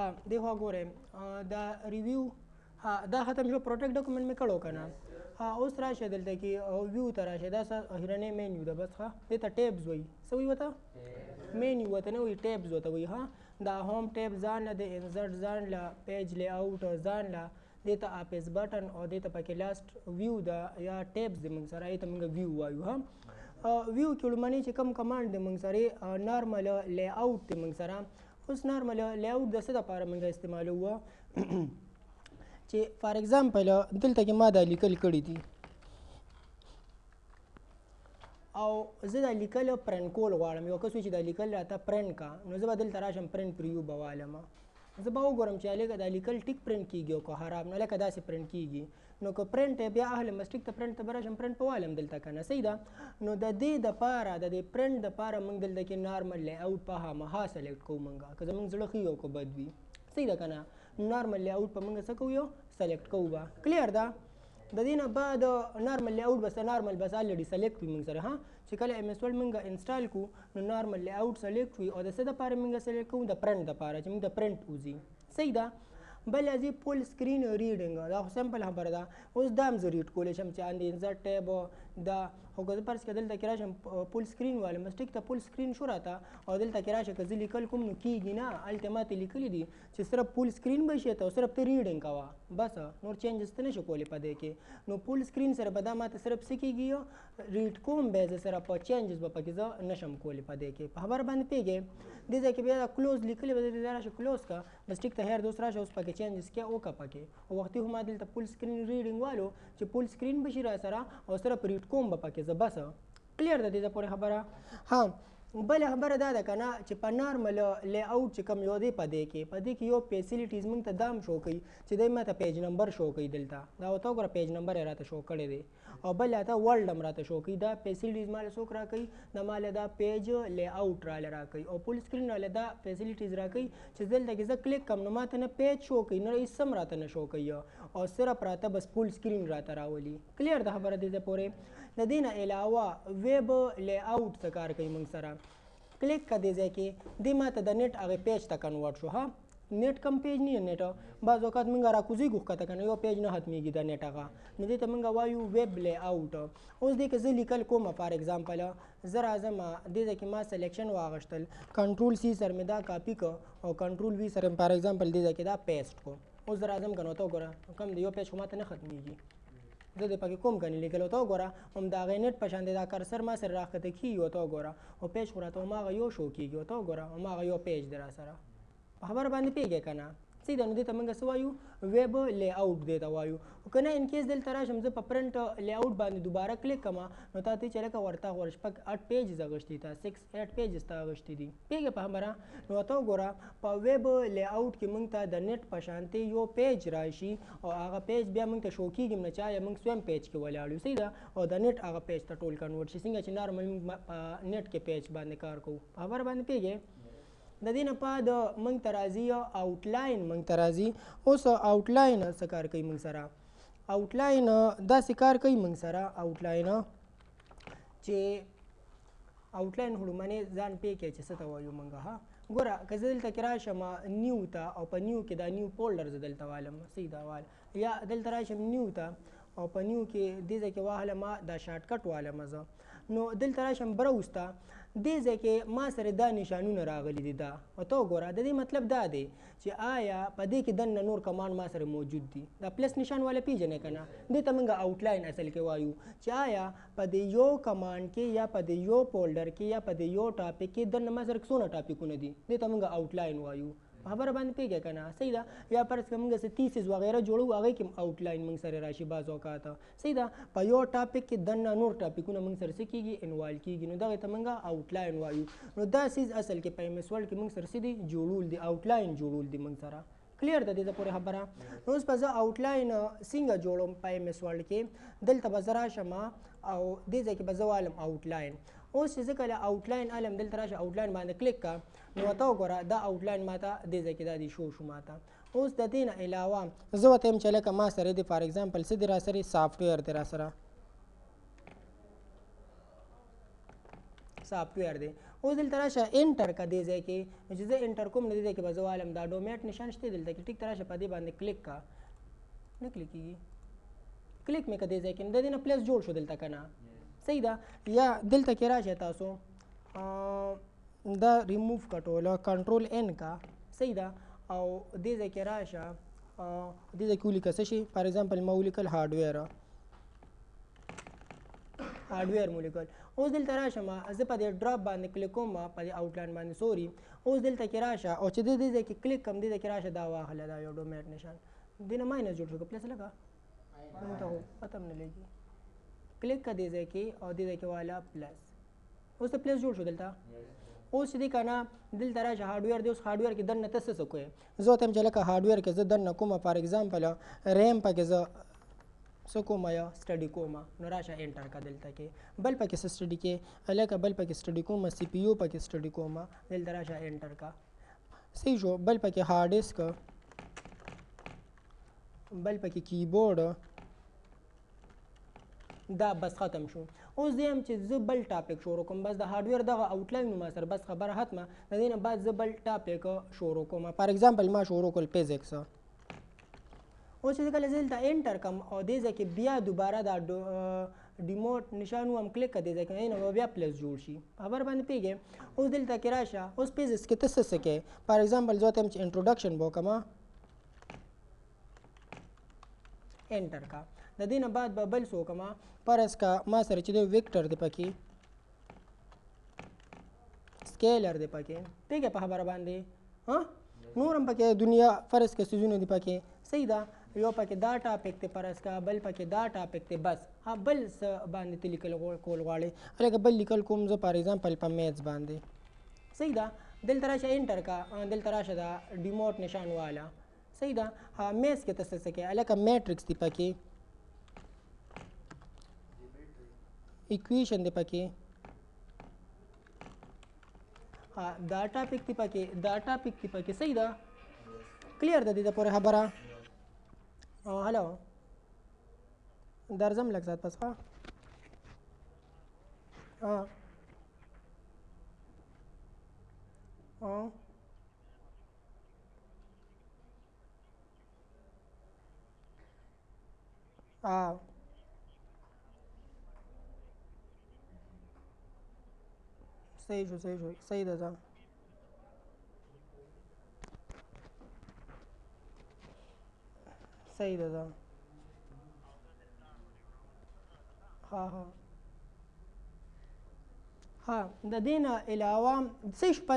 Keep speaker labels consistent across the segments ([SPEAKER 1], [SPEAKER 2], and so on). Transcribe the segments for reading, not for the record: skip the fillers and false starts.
[SPEAKER 1] ها دغه ګورئ دا ریویو ها دا ختم شو پروټیکټ ډاکومنټ مې کړو که نه ها اوس راشه دلته کې ویو ته راشه دا هرنۍ مینیو ده بس ښه دې ته ټیبز وایي څه وایي ورته مینیو ورته نه وایي ټیبز ورته وایي ها دا هوم ټیب ځان له د انزرټ ځان له پیج لی آوټ ځان له دې ته اپیس بټن او دې ته پکې لاست ویو ده یا ټیبز د موږ سره ته موږ ویو وایو ها ویو کې لومړنی چې کوم کمانډ د موږ سره نارمل لی آوټ د موږ سره اوس نارمل لی آوټ د څه دپاره موږ استعمالوو چې فار ایگزامپل دلته کې ما دا لیکل کړي دي او زه دا لیکل پرنټ کول غواړم یو کس چې دا لیکل راته پرنټ کا نو زه به دلته راشم پرنټ پریو به والم زه به وګورم چې هلکه دا لیکل ټیک پرنټ کېږي او که خراب نه لکه داسې پرنټ کېږي نو که پرنټ بیا اهل مسټیک ته پرنټ ته به راشم پرنټ په والم دلته که نه صحیح ده نو د دې دپاره د دې پرنټ دپاره موږ دلته کې نارمل لی آوټ په همها سلیکټ کوو موږ که زموږ زړه ښه او که بد وي صحیح ده که نه نارمل لی آوټ په موږ څه کوو سلیکټ کوو به کلیر ده د دې نه بعد نارمل لی آوټ بس نارمل بس الریډي سلیکټ وي موږ سره ها چې کله ایم ایس ورډ موږ انسټال کړو نو نارمل لی آوټ سلیکټ وي او د څه دپاره موږ سلیکټ کوو د پرنټ دپاره چې موږ د پرنټ وځي صحیح ده بل ازي فول سکرین ریډینګ دا خو سمپل خبره ده اوس دا هم زه ریډ کولی شم چې اند انزرټ ټیب دا خو که زه فرض کړه دلته کې راشم فول سکرین والم بس ټیک ته فول سکرین شو راته او دلته کې راشه که زه لیکل کوم نو کېږي نه هلته ماته لیکلي دي چې صرف فول سکرین به شي ته او صرف ته ریډینګ کوه بس نور چینجز ته نه شو کولی په دې کې نو فول سکرین سره به دا ماته صرف څه کېږي ریډ کوم بیا زه سره په چینجز به پکې زه نشم کولی په دې کې په خبره باندې پوهېږې دې ځای کې بیا کلوز لیکلي به دې راشه کلوز که بس ټیک ته هیر دوست راشه اوس پکې چینجز کې وکړه پکې او وختي خو ما دلته فول سکرین ریډینګ والو چې فول سکرین به شي را سره او صرف ریډ کوم به پکې زه بس کلیر ده دې پورې خبره ها بله خبره دا ده که نه چې په نارمل لی آوټ چې کوم یو دی په دې کې یو فیسیلیټیز موږ ته دا هم شو کوي چې دی ماته پیج نمبر شو کوي دلته دا ورته وګوره پیج نمبر یې راته شو کړی دی او بل راته ورلډ هم راته شو کوي دا فیسیلیټیز ماله څوک راکوي دا ماله دا پیج لی آوټ راله راکوي او فول سکرین راله دا فیسیلیټیز راکوي چې دلته کې زه کلیک کړم نو ماته نه پیج شو کوي نه هېڅ هم راته نه شو کوي او صرف راته بس فول سکرین راته راولي کلیر ده خبره دې پورې د دې نه علاوه ویب لی آوټ څه کار کوي موږ سره کلیک کا دې ځای کې دې ماته د نیټ هغې پیج ته کنورټ شو ها نیټ کم پیج نه نیټ بعض اوقات موږ راکوزېږو ښکته که نه یو پیج نه ختمېږي د نیټ هغه نو دې ته موږ وایو ویب لی آوټ اوس دې کې زه لیکل کوم فار ایگزامپل زه راځم دې ځای کې ما سلیکشن واغشتل کنټرول سی سره مې دا کاپي که او کنټرول وي سره فار ایگزامپل دې ځای کې دا پیسټ کو اوس زه راځم که نو ته وګوره کم د یو پیج خو ماته نه ختمېږي زه دې پکې کوم کنې لیکل ورته وګوره هم د هغې نیټ په شان دی دا کرسر ما سره راښکته کېږي ورته وګوره او پیج خو راته هماغه یو شو کېږي ورته وګوره هماغه یو پیج دی را سره په خبره باندې پوهېږې که نه صحیح ده نو دې ته موږ څه وایو ویب لی آوټ دې ته وایو خو که نه انکیس دلته راشم زه په پرنټ لی آوټ باندې دوباره کلیک کړم نو تا ته چې لکه ورته غواړه شپږ 8 پیجز اغوښتي تا 6-8 پیجز ته اغوښتي دي پوهېږې په خبره نو ورته وګوره په ویب لی آوټ کې موږ ته د نیټ په شانتې یو پیج راشي او هغه پیج بیا موږ ته شو کېږي نه چې آیا موږ سویم پیج کې ولاړ یو صحیح ده او د نیټ هغه پیج ته ټول کنورټ شي څنګه چې نارمل موږ په نیټ کې پیج باندې کار کوو په خبره باندې پوهېږې د دې نه بعد موږ ته راځي آوټلاین موږ ته راځي اوس آوټلاین څه کار کوي موږ سره آوټلاین داسې کار کوي موږ سره آوټلاین چې آوټلاین هلومنې ځان پوه کړئ چې څه ته وایو موږ ها ګوره که زه دلته کې راشم نیو ته او په نیو کې دا نیو فولډر زه دلته والم صحیح دا وال یا دلته راشم نیو ته او په نیو کې دې ځای کې واهلم دا شارټکټ والم زه نو دلته راشم براوز ته دې ځای کې ما سره دا نشانونه راغلي دي دا ورته وګوره د دې مطلب دا دی چې آیا په دې کې دننه نور کمانډ ما سره موجود دي دا پلس نشان والا پیژنې که نه دې ته موږ آوټلاین اصل کې وایو چې آیا په دې یو کمانډ کې یا په دې یو فولډر کې یا په دې یو ټاپک کې دننه ما سره څونه ټاپکونه دي دې ته موږ آوټلاین وایو خبره باندې پوهېږې که نه صحیح ده یا فرض کړه موږ څه تیسیز وغیره جوړو هغې کې آوټلاین موږ سره راشي بعض اوقات صحیح ده په یو ټاپک کې دننه نور ټاپکونه موږ سره څه کېږي انوالو کېږي نو دغې ته موږ آوټلاین وایو نو دا څیز اصل کې په ایم ایس ورډ کې موږ سره څه دي جوړول دي آوټلاین جوړول دي موږ سره کلیر ده دې ته پورې خبره نو اوس به زه آوټلاین څنګه جوړوم په ایم ایس ورډ کې دلته به زه راشم او دې ځای کې به زه والم آوټلاین اوس چې زه کله آوټلاین الم دلته راشه آوټلاین باندې کلیک کا نو ورته وګوره دا آوټلاین ماته دې ځای کې دا دي شو ماته اوس د دې نه علاوه زه ورته یم چې لکه ما سره دی فار ایگزامپل څه دی را سره سافټویر دی را سره سافټویر دی. اوس دلته راشه انټر کا دې ځای کې چې زه انټر کوم نو دې ځای کې به زه والم دا ډومیټ نشان شته دلته کې ټیک ته راشه په دې باندې کلیک کا نه کلیک کېږي کلیک مې که دې ځای کې د دې نه پلس جوړ شو دلته که نه صحیح ده. یا دلته کې راشئ تاسو دا ریموف کا ټوله کنټرول ان کا صحیح ده او دې ځای کې راشه دې ځای کې ولیکه څه شي فار ایگزامپل ما ولیکل هارډویر مو لیکل. اوس دلته راشم زه په دې ډراپ باندې کلیک کوم په دې آوټلاین باندې سوري. اوس دلته کې راشه او چې دې ځای کې کلیک کوم دې ځای کې راشه دا واخله دا یو ډومیټ نشان دې نه ماینس جوړ شو که پلس لګه مونږ ته خو پته هم نه لګي کلیک کا دې ځای کې او دې ځای کې والا پلس اوس ته پلس جوړ شو دلته. اوس چې دی که نه دلته راشه هارډویر دی اوس هارډویر کې دننه ته څه کوې زه ورته یم چې لکه هارډویر کې زه دننه کومه فار ایگزامپل ریم پکې زه څه کوم یا سټډي کوم نو راشه انټر کا دلته کې بل پکې څه سټډي کې لکه بل پکې سټډي کوم سی پی یو پکې سټډي کوم دلته راشه انټر کا صحیح شو. بل پکې هارډ ډیسک بل پکې کیبورډ دا بس ختم شو. اوس زه یم چې زه بل ټاپک شروع کوم بس د هارډویر دغه آوټلاین ما سره بس خبره ختمه د دې نه بعد زه بل ټاپک شروع کوم فار ایگزامپل ما شروع کړل فزیکس. اوس چې کله زه دلته انټر کوم او دې ځای کې بیا دوباره دا ډیموټ نشان هم کلیک کړه دې ځای کې نه بیا پلس جوړ شي خبر باندې پوهېږې. اوس دلته کې راشه اوس پیزس کې ته څه کوې فار ایگزامپل زه ورته یم چې انټروډکشن به وکړم انټر کا د دې نه بعد به بل څه وکړم فرض کا ما سره چې دی ویکټر دی پکې سکیلر دی پکې پوهېږې په خبره باندې نور هم پکې دنیا فرض کا څیزونه دي پکې صحیح ده یو پکې دا ټاپک دی فرض کا بل پکې دا ټاپک دی بس بل څه باندې ته لیکل کول غواړې لکه بل لیکل کوم زه فار ایگزامپل په میتس باندې صحیح ده دلته راشه انټر کا دلته راشه دا ډیموټ نشان والا صحیح ده میتس کې ته څه کوې لکه میټرکس دی پکې اکویشن دی پکې دا ټاپک دی پکې صحیح ده کلیر ده دې ته پورې خبره هلو درځم لږ ساعت پس صحیح شو صحیح ده ځه صحیح ده ځه د دې نه علاوه صحیح شو په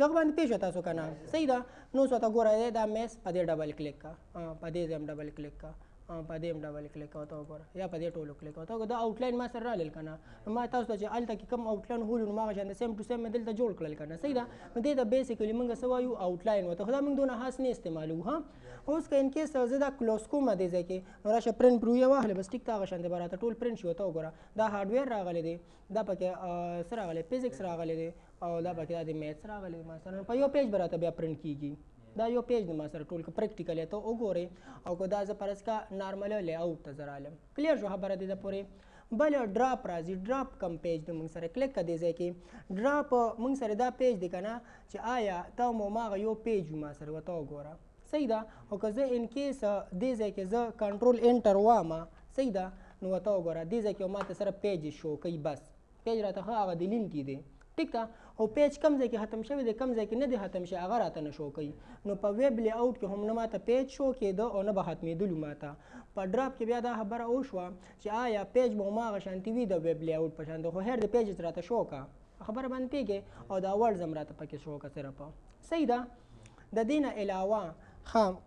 [SPEAKER 1] دغه باندې پوه شوه تاسو که نه صحیح ده نو اوس ورته ګوره دی دا میس په دې ډبل کلیک کا په دې ځای هم ډبل کلیک کا په دې هم ډبل کلیک کوه ته وګوره یا په دې ټولو کلیک کوه ته وګوره دا آوټلاین ما سره راغلل که نه ما تاسو ته چې هلته کې کوم آوټلاین هولو نو ما هغه شان د سیم ټو سیم مې دلته جوړ کړل که نه صحیح ده نو دې ته بیسیکلي موږ څه وایو آوټلاین ورته خو دا موږ دونه خاص نه استعمالوو اوس که ان کیس زه دا کلوز کوم دې ځای کې نو راشه پرنټ پرو یې واخلې بس ټیک ته هغه شان دی به راته ټول پرنټ شي ورته وګوره دا هارډویر راغلی دی دا پکې څه راغلی فزیکس راغلی دی او دا پکې دا د میتس راغلی دی مثلا په یو پیج به راته بیا پرنټ کېږي دا یو پیج دی ما سره ټول که پریکټیکل یې ته وګورې او که دا زه فرض کا نارمل لی آوټ ته زه رالم کلیر شو خبره دې ده پورې. بل ډراپ راځي ډراپ کم پیج دی موږ سره کلیک کړه دې ځای کې ډراپ موږ سره دا پیج دی که نه چې آیا تا مو هماغه یو پیج وي ما سره ورته وګوره صحیح ده او که زه ان کیس دې ځای کې زه کنټرول انټر وایم صحیح ده نو ورته وګوره دې ځای کې ما ته سره پیج شو کوي بس پیج راته ښه هغه د لینک دی ټیک ده او پیج کم ځای کې ختم شوی دی کم ځای کې نه دی ختم شوی هغه راته نه شو کوي نو په ویب لی آوټ کې هم نه ماته پیج شو کېده او نه به ختمېدلو ماته په ډراپ کې بیا دا خبره وشوه چې آیا پیج به هماغه شانتي وي د ویب لی آوټ په شانته خو هیر د پیجز راته شو که خبره باندې پوهېږې او دا ورډز هم راته پکې شو که صرف صحیح ده. د دې نه علاوه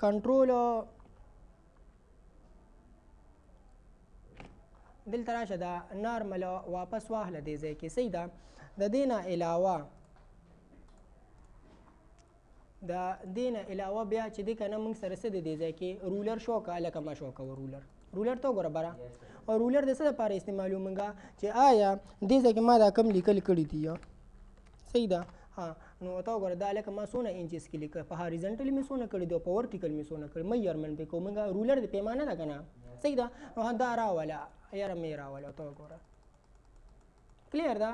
[SPEAKER 1] کنټرول دلته راشه دا نارمل واپس واخله دې ځای کې صحیح ده. د دې نه علاوه بیا چې دی که نه موږ سره څه دی دې ځای کې رولر شو که لکه ما شو کوه رولر ته وګوره بره او رولر د څه دپاره استعمالوو موږ چې آیا دې ځای کې ما دا کم لیکل کړي دي صحیح ده نو ته وګوره دا لکه ما څونه انچز کې لیکه په هاریزنټلي مې څونه کړي دي او په ورټیکل مې څونه کړي میجرمنټ پې کوو موږ رولر د پیمانه ده که نه صحیح ده نو دا راوله یاره مې راوله ته وګوره کلیر ده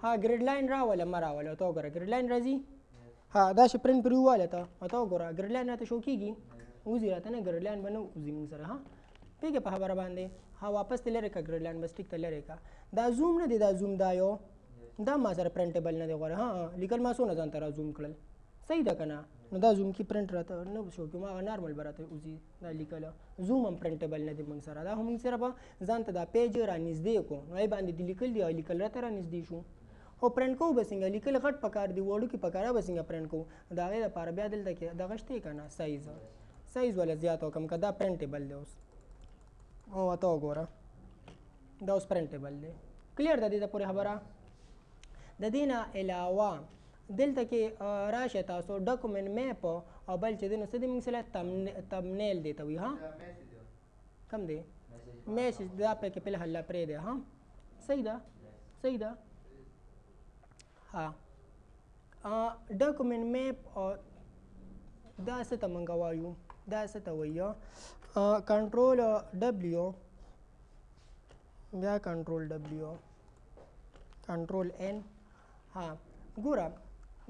[SPEAKER 1] ها ګریډ لاین راوله مه راوله ته وګوره ګریډ لاین راځي ها دا چې پرنټ پرې وواله ته وګوره ګریډ لاین راته شو کېږي وځي راته نه ګریډ لاین به نه وځي موږ سره ها پوهېږې په خبره باندې ها واپس ته لرې کړه ګریډ لاین بس ټیک ته لرې کړه دا زوم نه دی دا زوم دا یو دا ما سره پرنټیبل نه دی غواړي ها لیکل ما څونه ځان ته را زوم کړل صحیح ده که نه نو دا زوم کې پرنټ راته نه شو که ما هغه نارمل به راته وځي دا لیکله زوم هم پرنټیبل نه دی موږ سره دا هم موږ سره به ځان ته دا پیج را نږدې کړو نو هغې باندې د لیکل دی او لیکل راته را نږدې شو خو پرنټ کوو به څنګه لیکل غټ پکار دی وړوکي پکاره به څنګه پرنټ کوو د هغې دپاره بیا دلته کې دغه شته که نه سایز ولا زیات او کم که دا پرنټیبل دی اوس او ته وګوره دا اوس پرنټیبل دی کلیر ده دې ته پورې خبره د دې نه علاوه دلته کې راشه تاسو ډاکومنټ میپ او بل چې دی نو څه دی موږ سره تمنیل دی ته وایي ها کم دی میسج دا پکې پهله حله پرې دی ها صحیح ده ها ډاکومنټ میپ دا څه ته موږ وایو دا څه ته وایي کنټرول ډبلیو بیا کنټرول ډبلیو کنټرول ان ها ګوره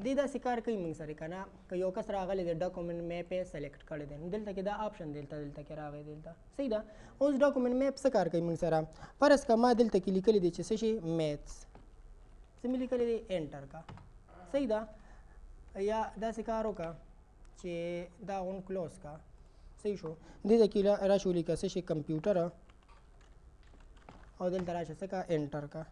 [SPEAKER 1] دې داسې کار کوي موږ سره که نه که یو کس راغلی دی ډاکومنټ میپ یې سلیکټ کړی دی نو دلته کې دا آپشن دلته کې راغی دلته صحیح ده اوس ډاکومنټ میپ څه کار کوي موږ سره فرض که ما دلته کې لیکلی دی چې څه شي میتھس څه مې لیکلی دی انټر کا صحیح ده یا داسې کار وکړه چې دا غون کلوز کا صحیح شو دلته کې راشو لیکه څه شي کمپیوټر او دلته راشه څه کا انټر کا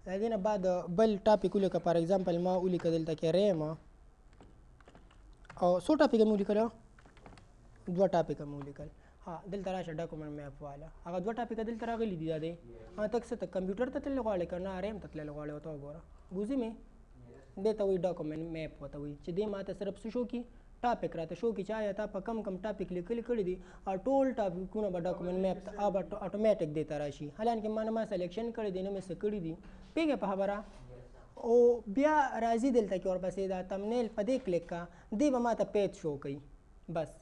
[SPEAKER 1] د دې نه بعد بل ټاپک ولیکه فار ایگزامپل ما ولیکه دلته کې ریم او څو ټاپکه مې ولیکله 2 ټاپکه مې ولیکل ها دلته راشه ډاکومنټ میپ والا هغه 2 ټاپکه دلته راغلي دي دا دی تک څه ته کمپیوټر ته تللی غواړې که نه ریم ته تللی غواړې ورته وګوره بوځي مې دې ته وایي ډاکومنټ میپ ورته وایي چې دې ما ته صرف څه شو کي ټاپک راته شو کي چې آیا تا په کم ټاپک لیکلي کړي دي او ټول ټاپکونه به ډاکومنټ میپ ته به اټومیټک دې ته راشي حالانکې ما سلیکشن کړی دی نه مې څه کړي دي پوهېږې په خبره او بیا راځي دلته کې ورپسې دا تمنیل په دې کلیک کا دې به ما ته پیج شو کوي بس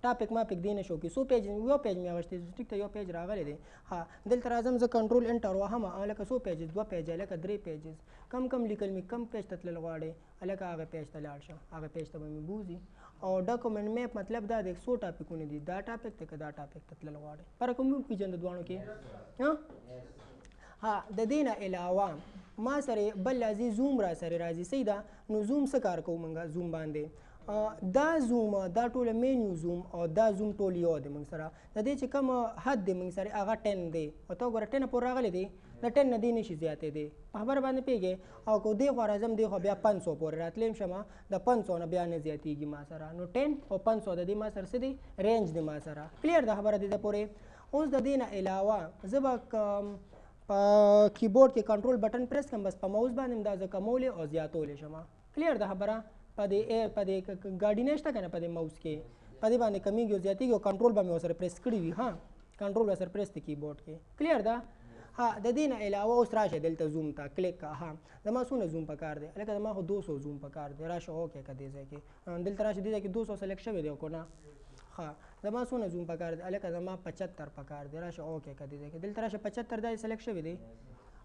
[SPEAKER 1] ټاپک ماپک دی نه شو کوي څو پیج یو پیج مې اغوښتی ټیک ته یو پیج راغلی دی ها دلته راځم زه کنټرول انټر وهم لکه څو پیجز 2 پیج لکه 3 پیجز کم لیکل مې کم پیج ته تلل غواړې هلکه هغه پیج ته لاړ شه هغه پیج ته به مې بوځي او ډاکومنټ میپ مطلب دا دی 100 ټاپکونه دي دا ټاپک ته که دا ټاپک ته تلل غواړې فرق هم وپېژنده دواړو کې ها د دې نه علاوه ما سره بل راځي زوم را سره راځي صحیح ده نو زوم څه کار کوو موږ زوم باندې دا زوم دا ټول مینیو زوم او دا زوم ټول یو دی موږ سره د دې چې کوم حد دی موږ سره هغه 10 دی او ته وګوره 10 پورې راغلی دی د 10 نه دی نشي زیاتې دی په خبره باندې پوهېږې او که دې خوا راځم دې خوا بیا 500 پورې راتلی یم شمه د 500 نه بیا نه زیاتېږي ما سره نو 10 او 500 د دې ما سره څه دی رینج دی ما سره کلیر ده خبره دې ته پورې اوس د دې نه علاوه زه به په کیبورډ کې کنټرول بټن پریس کړم بس په ماوس باندې دا زه کمولی او زیاتولی شم کلیر ده خبره په دې ګاډي نه شته که نه په دې ماوس کې په دې باندې کمیږي او زیاتېږي او کنټرول به مې ورسره پریس کړي وي ها کنټرول به سره پریس دی کیبورډ کې کلیر ده ها د دې نه علاوه اوس راشه دلته زوم ته کلیک کا ها زما څونه زوم پکار دی لکه زما خو 200 زوم پکار دی راشه اوکې که دې ځای کې دلته راشه دې ځای کې 200 سلیکټ شوی دی که نه ها زما څونه زوم پکار دی لکه زما 75 پکار دی راشه اوکې که دې ځای کې دلته راشه 75 دا سلیکټ شوی دی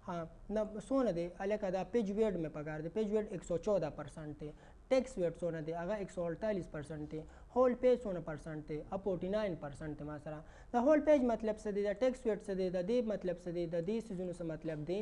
[SPEAKER 1] ها نه څونه دی لکه دا پیج ویډ مې پکار دی پیج ویډ 114% دی ټیکس ویډ څونه دی هغه 148% دی هول پیج څونه پرسنټ دی 49% دی ما سره د هول پیج مطلب څه دی د ټیکس ویډ څه دی د دې مطلب څه دی د دې څیزونو څه مطلب دی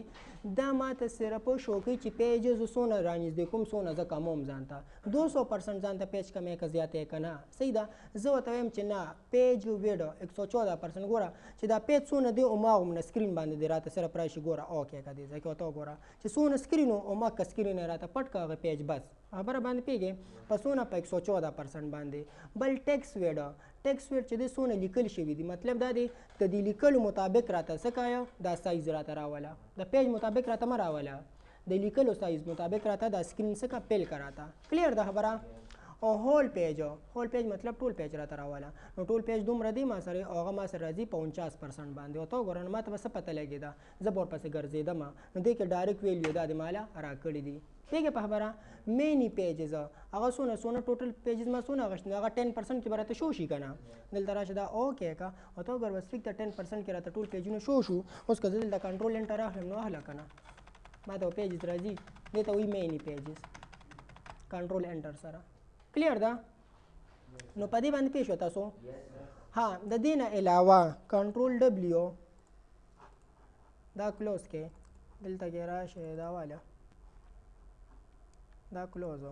[SPEAKER 1] دا ماته صرف شو کوي چې پیجز څونه رانږدې کوم څونه زه کموم ځان ته 200% ځان ته پیج کمې که زیاتې که نه صحیح ده زه ورته وایم چې نه پیج ویډ 114% ګوره چې دا پیج څونه دی هماغومره سکرین باندې دی راته صرف راشي ګوره اوکې که دې ځای کې ورته وګوره چې څونه سکرین و هماغه سکرین یې راته پټ که هغه پیج بس خبره باندې پوهېږې په څونه په 114% باندې بل ټیکس ویډ چې دی څونه لیکل شوي دي مطلب دا دی د دې لیکلو مطابق راته څه کایه دا سایز راته راوله د پیج مطابق راته مه راوله د لیکلو سایز مطابق راته دا سکرین څه کا پیل که راته کلیر ده خبره او هول پیج مطلب ټول پیج راته راواله نو ټول پیج دومره دی ما سره او هغه ما سره راځي 49% باندې او ته وګوره نو ما ته به څه پته لګېده زه به ورپسې ګرځېدم نو دې کې ډایرکټ ویلیو دا د ماله راکړي دي پوهېږې په خبره مینی پیجز هغه څونه ټوټل پیجز ما څونه اخیستي هغه 10% کې به راته شو شي که نه دلته راشه دا اوکې که او ته وګوره بس ټیک ده 10% کې راته ټول پیجونه شو اوس که زه دلته کنټرول انټر اخلم نو اخله که نه ما ته پیجز راځي دې ته وایي مینی پیجز کنټرول انټر سره کلیر ده نو په دې باندې پوه شوه تاسو ها د دې نه علاوه کنټرول ډبلیو دا کلوز کې دلته کې راشه دا واله دا کلوز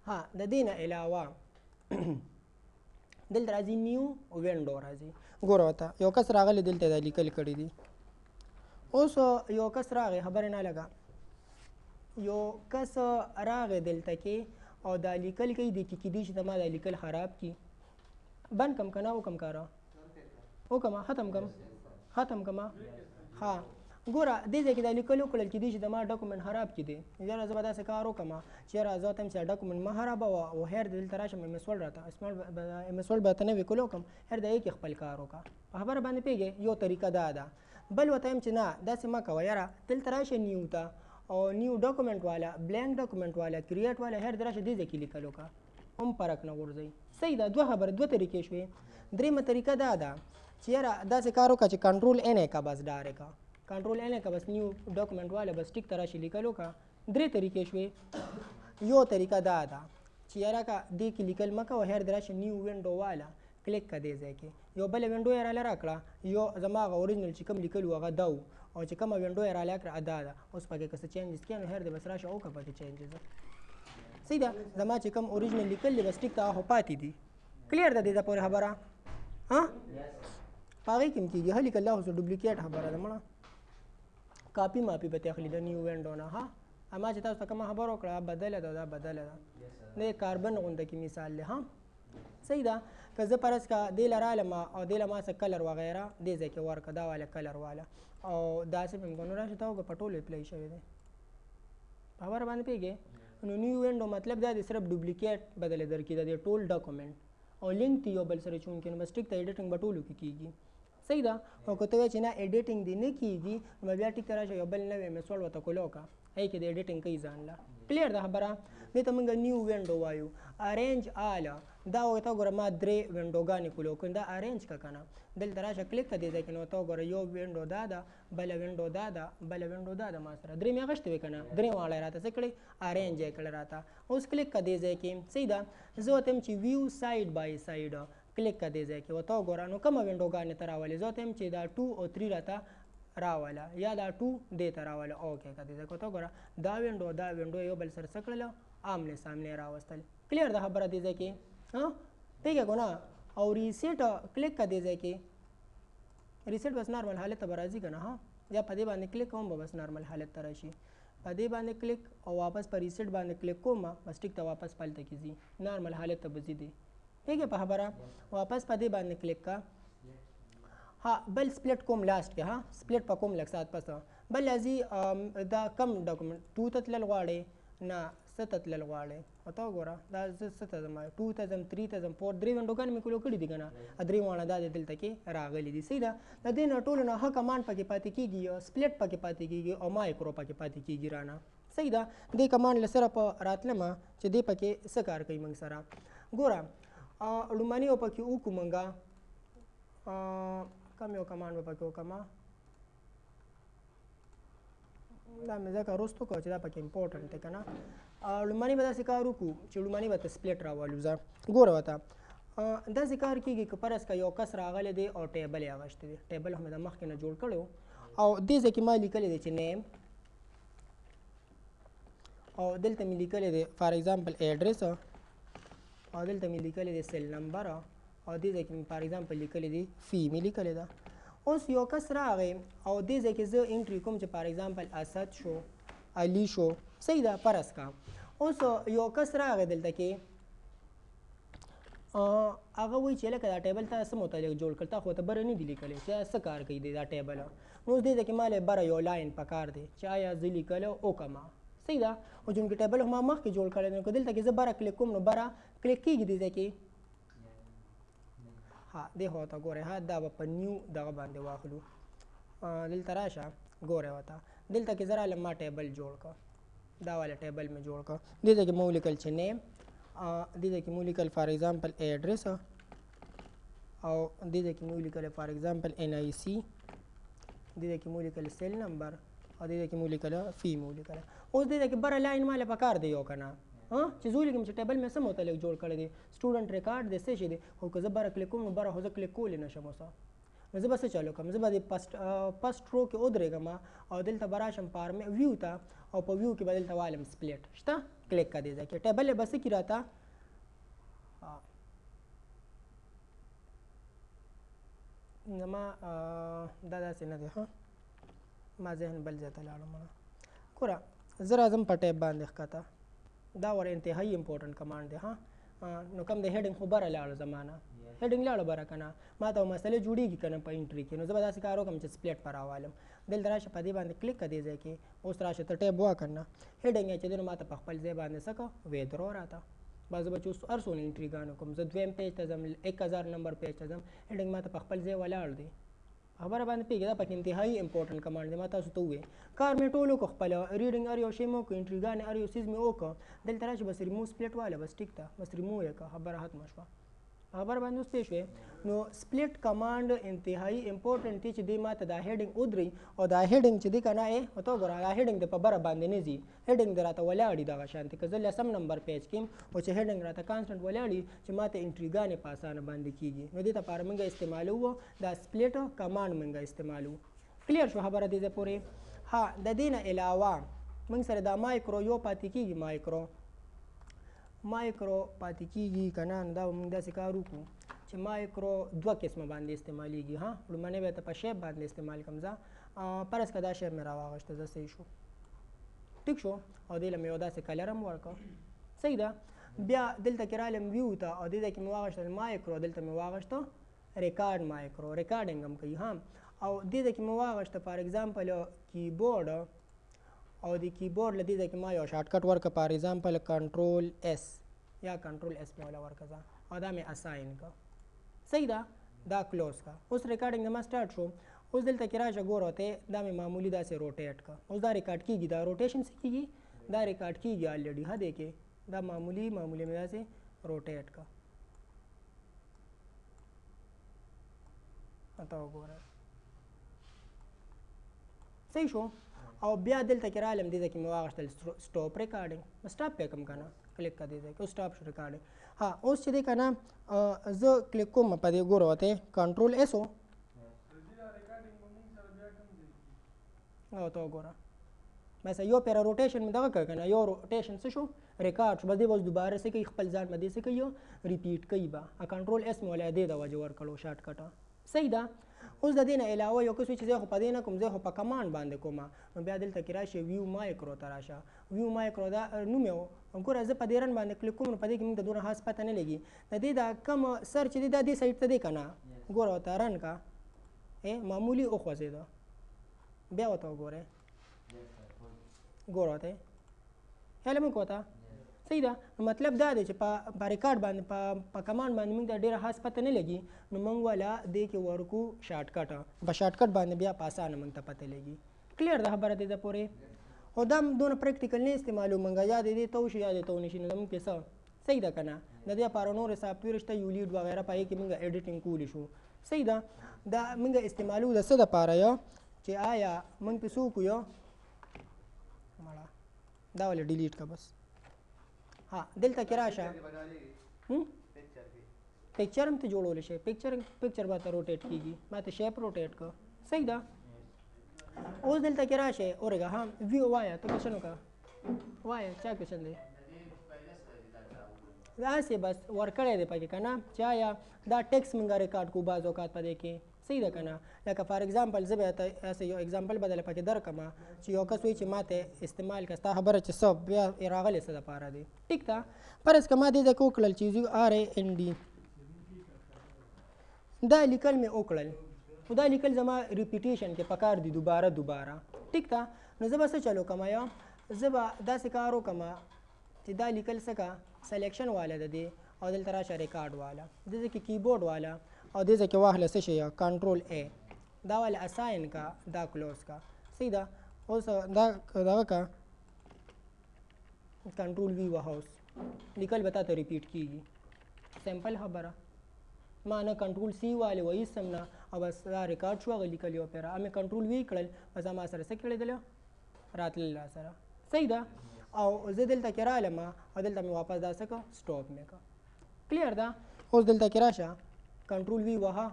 [SPEAKER 1] ها د دې نه علاوه دلته راځي نیو وینډو راځي ګوره ورته یو کس راغلی دلته دا لیکل کړي دي اوس یو کس راغی خبرې نه لګه یو کس راغی دلته کې او دا لیکل کوي د کې کېدی چې ته ما دا لیکل خراب کړي بند کم که نه وکم کاره وکمه ختم کمه ها ګوره دې ځای کې دا لیکل وکړل کېدی چې د ما ډاکومنټ خراب کړي دی یاره زه به داسې کار وکړم چې یاره زه ته یم چې ډاکومنټ مه خرابوه او هیر دلته راشم ایم اس ورډ راته ایم اس ورډ به ته نوی کول وکړم هیر د کې خپل کار وکړه په خبره باندې پوهېږې یو طریقه دا ده بل ورته یم چې نه داسې مه کوه یاره دلته راشه نیو ته او نیو ډاکومنټ والا بلینک ډاکومنټ والا کریټ والا هر دراشه دې ځای کې لیکل وکړه هم فرق نه غورځوي صحیح ده دوه طریقې شوې درېیمه طریقه دا ده چې یاره داسې کار وکړه چې کنټرول ان یې کا بس ډایرکټ کنټرول ان یې کا بس نیو ډاکومنټ والا بس ټیک ته راشي لیکل وکړه درې طریقې شوې یو طریقه دا ده چې یاره که دې کې لیکل مه کوه هر دراشه نیو وینډو والا کلیک کا دې ځای کې یو بله وینډو یې راله راکړه یو زما هغه اوریجنل چې کوم لیکل و هغه دا و او چې کومه وینډو یې راله کړه دا ده اوس پکې که څه چینجز کړي نو هر دی بس راشه وکړه پکې چینجز صحیح ده زما چې کوم اوریجنل لیکل دی بس ټیک ته هغه پاتې دي کلیر ده دې ته پورې خبره ها په هغې کې هم کېږي ښه لیکل دا خو ډوپلیکیټ خبره ده مړه کاپي ماپي به تې اخلي د نیو وینډو نه ها اما چې تاسو ته کومه خبره وکړه بدله ده دا بدله ده د کاربن غونډه کې مثال دی ها صحیح ده که زه فرض که دې له رالم او دې له ما څه کلر وغیره دې ځای کې ورکړه دا والا کلر والا او داسې به م نو راشه ته وګوره په ټولو اپلای شوی دی په خبره باندې پوهېږې نو نیو وینډو مطلب دا دی صرف ډوپلیکیټ بدلې درکړي د دې ټول ډاکومنټ او لینک دی یو بل سره چونکې نو بس ټیک ته ایډیټنګ به ټولو کې کېږي صحیح ده او که ته وایې چې نه ایډیټنګ دې نه کېږي نو بیا ټیک ته راشه یو بل نوی ایم اس ورډ ورته کولو وکړه هغې کې د ایډیټنګ کوي ځان له کلیر ده خبره دې ته موږ نیو وینډو وایو ارینج آله دا ورته وګوره ما 3 وینډوګانې کولو کړو دا ارینج که که نه دلته راشه کلیک که دې ځای کې نو ته وګوره یو وینډو دا ده بله وینډو دا ده بله وینډو دا ده ما سره درې مې اخیستې وې که نه درې واړه یې راته څه کړې ارینج یې کړه راته اوس کلیک که دې ځای کې صحیح ده زه ورته یم چې ویو سایډ بای سایډ کلیک که دې ځای کې ورته وګوره نو کومه وینډوګانې ته راولې زه ورته یم چې دا 2 او 3 راته راوله یا دا 2 دې ته راوله اوکې که دې ځای کې ورته وګوره دا وینډو یو بل سره څه کړله آمنے سامنے راوستل کلیر ده خبره دې ځای کې ها پوهېږې که نه او ریسیټ کلیک که دې ځای کې ریسیټ بس نارمل حالت ته به راځي که نه ها یا په دې باندې کلیک کوم به بس نارمل حالت ته راشي په دې باندې کلیک او واپس په ریسیټ باندې کلیک کوم بس ټیک ته واپس پلته کې ځي نارمل حالت ته به ځي دی پوهېږې په خبره واپس په دې باندې کلیک کا ها بل سپلټ کوم لاست کې ها سپلټ په کوم لږ ساعت پس بل راځي دا کم ډاکومنټ 2 ته تلل غواړې نه 7 ته تلل غواړې ورته وګوره دا زه 7 ته ځم 2 ته ځم 3 ته ځم 4 درې وینډوګانې مې کولو کړي دي که نه درې واړه دا د دلته کې راغلي دي صحیح ده د دې نه ټولو نه ښه کمانډ پکې پاتې کېږي سپلټ پکې پاتې کېږي او مایکرو پکې پاتې کېږي رانه صحیح ده دې کمانډ له سره په راتلمه چې دې پکې څه کار کوي موږ سره ګوره لومړني یو پکې وکړو موږ کم یو کمانډ به پکې وکړم دا مې ځکه وروسته وکړو چې دا پکې امپورټنټ دی که نه لومړني به داسې کار وکړو چې لومړني به ته سپلټ راولو زه ګوره ورته داسې کار کېږي که فرض که یو کس راغلی دی او ټیبل یې اخیستی دی ټیبل خو مې د مخکې نه جوړ کړی او دې ځای کې ما لیکلی دی چې نیم او دلته مې لیکلی دی فار ایگزامپل ایډرس او دلته مې لیکلی دی سیل نمبر او دې ځای کې مې فار ایگزامپل لیکلی دی فی مې لیکلی ده اوس یو کس راغی او دې ځای کې زه انټري کوم چې فار ایگزامپل اسد شو علي شو صحیح ده فرض کا اوس یو کس راغی دلته کې هغه وایي چې لکه دا ټیبل ته څه متعلق جوړ کړ تا خو ته بره نه دي لیکلی چې څه کار کوي دی دا ټیبل نو اوس دې ځای کې ما له بره یو لاین پکار دی چې آیا زه لیکلی وکړم صحیح ده. او چونکې ټیبل ما مخکې جوړ کړی دی نو که دلته کې زه بره کلیک کوم نو بره کلیک کېږي دې ځای کې. ها دې خوا ته ګورئ ها دا به په نیو دغه باندې واخلو. دلته راشه ګورئ ورته دلته کې زه رالم ما ټیبل جوړ کړه دا والا ټیبل مې جوړ کړه. دې ځای کې مو ولیکل چې نیم دې ځای کې مو ولیکل فار ایگزامپل ایډرس او دې ځای کې مو ولیکل فار ایگزامپل NIC دې ځای کې مو ولیکل سیل نمبر او دې ځای کې مو ولیکل فی مو ولیکل. اوس دې ځای کې بره لاین ماله پکار دی یو که نه چې زه ولیکم چې ټیبل مې څه متعلق جوړ کړی دی سټوډنټ ریکارډ دی څه شی دی خو که زه بره کلیک کوم نو بره خو زه کلیک کولی نه شم. اوس نو زه به څه چالو کړم زه به د فسټ رو کې ودرېږم او دلته به راشم ویو ته او په ویو کې به دلته والم سپلیټ شته کلیک کړه دې ځای کې ټیبل یې به څه کي راته زما دا داسې نه دی ښه ما ذهن بل ځای ته لاړم ګوره زه راځم په ټیب باندې ښکته دا ور انتهایي امپورټنټ کمانډ دی ها نو کوم د هیډینګ خو بره لاړو زمانه هیډینګ لاړو بره که نه ما ته مسلې جوړېږي که نه په انټري کې نو زه به داسې کار وکړم چې سپلیټ په راوالم دلته راشه په دې باندې کلیک کړه دې ځای کې اوس راشه ته ټیب وکړه نه هیډینګ یې چې دی نو ما ته په خپل ځای باندې څه کړه ویدرو راته بس زه به چې اوس هر څونه انټریګانو کوم زه دویم پیج ته ځم 1000 نمبر پیج ته ځم هیډینګ ما ته په خپل ځای ولاړ دی خبره باندې پوهېږي دا پکې انتهایي امپورټنټ کمانډ دی ما تاسو ته ووایې کار مې ټول وکړو خپله ریډینګ هر یو شی مې وکړو انټریګانې هر یو څیز مې وکړو دلته راشي بس ریموو سپلیټ واله بس ټیک ده بس ریموو یې کړه خبره ختمه شوه خبر باندې اوس پوه شوې نو سپلیټ کمانډ انتهایي امپورټنټ دی چې دی ما ته دا هیډینګ ودرئ او دا هیډینګ چې دی که نه ورته وګوره دا هیډینګ د په بره باندې نه ځي هیډینګ د راته ولاړي دغه شانتې که زه 10 نمبر پیج کې او چې هیډینګ راته کانسټنټ ولاړي چې ما ته انټریګانې په اسانه باندې کېږي نو دې دپاره موږ استعمالوو دا سپلیټ کمانډ موږ استعمالوو کلیر شو خبره دې ځای پورې ها د دې نه علاوه موږ سره دا مایکرو یو پاتې کېږي مایکرو پاتې کېږي که نه نو دا به موږ داسې کار وکړو چې مایکرو دوه قسمه باندې استعمالیږي ها لومړنی به یې ته په شیپ باندې استعمال کړم زه فرض که دا شیپ مې راواغېسته زه صحیح شو ټیک شو او دې له مې یو داسې کلر هم ورکړه صحیح ده بیا دلته کې رالم ویو ته او دې ځای کې مې واغېشتل مایکرو دلته مې واغېشته ریکارډ مایکرو ریکارډینګ هم کوي ها او دې ځای کې مې واغېشته فار ایگزامپل کیبورډ او د کیبورډ له دې ځای کې ما یو شارټکټ ورکړه فار ایگزامپل کنټرول S یا کنټرول S مې وله ورکړه زه او دا مې اساین کړه صحیح ده دا کلوز کا اوس ریکارډینګ زما سټارټ شو اوس دلته کې راشه ګوره ته دا مې معمولي داسې روټیټ کا اوس دا ریکارډ کېږي دا روټیشن څه کېږي دا ریکارډ کېږي الریډي ها دی کې دا معمولي مې داسې روټیټ کا ته وګوره صحیح شو او بیا دلته کې رالم دې ځای کې مې واغېشتل سټاپ ریکارډینګ سټاپ پې کړم که نه کلیک کړه دې ځای کې اوس سټاپ شو ریکارډینګ ها اوس چې دی که نه زه کلیک کوم په دې ګوره ورته کنټرول S او ته وګوره بس یو پیره روټیشن مې دغه کړ که نه یو روټیشن څه شو ریکارډ شو بس دی اوس دوباره څه کوي خپل ځان به دې څه کوي ریپیټ کوي به کنټرول S مې ولی دې د وجې ورکړو شارټکټه صحیح ده اوس د دې نه علاوه یو کس وي چې زه خو په دې نه کوم زه خو په کمانډ باندې کوم نو بیا دلته کې راشي ویو مایکرو ته راشه ویو مایکرو دا نوم یې و ګوره زه په دې رن باندې کلیک کوم نو په دې کې موږ ته دونه خاص پته نه لګي د دې دا کم سر چې دی دا دې سایډ ته دی که نه ګوره ورته رن کا معمولي وخوځېده بیا ورته وګورئ ګوره ورته خیال مه کوه ته صحیح ده نو مطلب دا دی چې په ریکارډ باندې په کمانډ باندې موږ ته ډېره خاص پته نه لګي نو موږ والا دې کې ورکو شارټکټ په شارټکټ باندې بیا په اسانه موږ ته پته لګي کلیر ده خبره دې ده پورې او دا هم دونه پریکټیکل نه استعمالو موږ یا دې ته وشي یا دې ته ونه شي نو زموږ کې څه صحیح ده که نه د دې لپاره نورې سافټویر شته یولیډ وغیره په هغې کې موږ ایډیټینګ کولی شو صحیح ده دا موږ استعمالو د څه دپاره یا چې آیا موږ پې څه وکړو یا دا ولې ډیلیټ کړه بس ها دلته کې راشه پکچر هم ته جوړولی شي پکچر به ته روټیټ کېږي ما ته شیپ روټیټ کړه صحیح ده اوس دلته کې راشه اورېږه ها ویو وایه ته کوشن وکړه وایه چا کوشن دی داسې بس ورکړی دی پکې که نه چې آیا دا ټیکس موږ ریکارډ کړو بعض اوقات په دې کې صحیح ده که نه لکه فار ایگزامپل زه به ته یو ایگزامپل به درله پکې درکړم چې یو کس وایي چې ما ته استعمال کړه ستا خبره چې څه بیا راغلی څه دپاره دی ټیک ده فرض که ما دې ځای کې وکړل چې RAND دا لیکل مې وکړل خو دا لیکل زما ریپیټیشن کې پکار دي دوباره ټیک ده نو زه به څه چلو کوم یا زه به داسې کار وکړم چې دا لیکل څه کا سلیکشن والا ده دی او دلته راشه ریکارډ والا دې کې کیبورډ والا او دې کې واخله څه شی کنټرول ا دا والا اساین کا دا کلوز کا صحیح ده اوس دا کا کنټرول وی وهاوس لیکل به تاسو ریپیټ کیږي سمپل خبره ما نه کنټرول سی والے وایي سم نه او بس دا ریکارډ شو هغه لیکل یو پیرا مې کنټرول وی کړل بس ما سره څه کړی دله راتلل سره صحیح ده او زه دلته کې رالم او دلته مې واپس دا څه کړه سټاپ مې کړه کلیر ده اوس دلته کې راشه کنټرول وی وها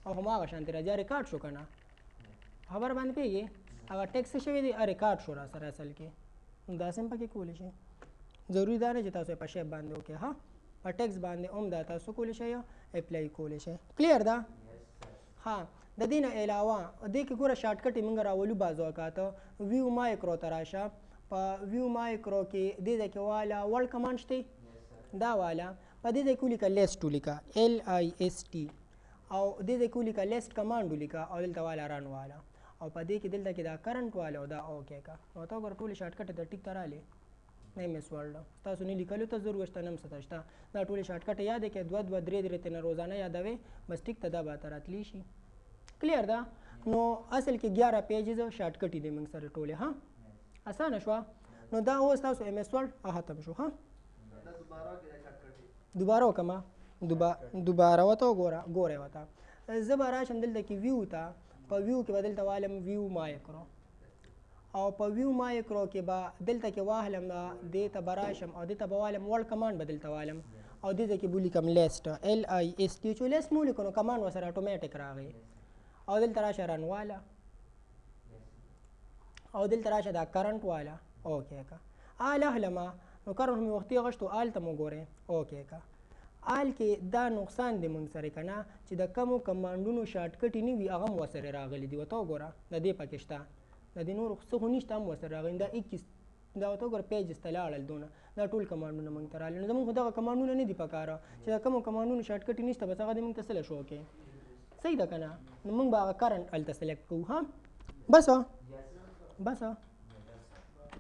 [SPEAKER 1] او هماغه شانتي راځي ریکارډ شو کنه خبر باندې پیږي هغه ټیکس شوی دی ریکارډ شو را سره اصل کې دا سم پکې کولی شي ضروري دا نه چې تاسو په شی باندې وکړئ ها په ټیکس باندې هم دا تاسو کولی شئ اپلای کولی شئ کلیر ده ها د دې نه علاوه دې کې ګوره شارټکټ یې موږ راولو بعض اوقات ویو مایکرو ته راشه په ویو مایکرو کې دې ځای کې والا ورډ کمانډ شته دا والا په دې ځای کې ولیکه لیسټ ولیکه LIST او دې ځای کې ولیکه لیسټ کمانډ ولیکه او دلته والا رن والا او په دې کې دلته کې دا کرنٹ والا او دا اوکې کا نو تا ګور ټول شارټکټ ته ټیک تراله نه مس ورډ تاسو نه لیکلو ته ضرورت شته نم ستاشته دا ټول شارټکټ یاد کې 2 2 3 3 تن روزانه یادوي بس ټیک ته دا به تراتلی شي کلیر ده نو اصل کې 11 پیجز شارټکټ دي موږ سره ټوله ها اسانه شو نو دا اوس تاسو MS ورډ ختم شو ها دوباره وکما دوباره وته ګوره وته زبر راشم دلته کې ویو ته په ویو کې بدلته والم ویو مایکرو او په ویو مایکرو کې با دلته کې واهلم دې ته براشم او دې ته بوالم ورډ کمانډ بدلته والم او دې کې بولی کوم لیست LIST چې لیست مو لیکو نو کمانډ وسره اتوماتیک راغی او دلته راشه رن والا او دلته راشه دا کرنٹ والا اوکې کا آل اهلما نو کرنٹ مې وختي غشتو آل ته مو ګوره اوکې کا آل کې دا نقصان دی موږ سره کنه چې د کمو کمانډونو شارټکټ نه وي هغه وسره راغلي دی وته ګوره د دې پاکستان د دې نور څه خو نشته هم وسره راغلي دا 21 دا وته ګوره پیج استلاړل دونه دا ټول کمانډونه موږ ته راغلي نو زموږ دا کمانډونه نه دي پکاره چې د کمو کمانډونو شارټکټ نشته بس هغه دې موږ ته سره شو کې صحیح ده کنه نو موږ به کرنٹ الته سلیکټ کوو ها بس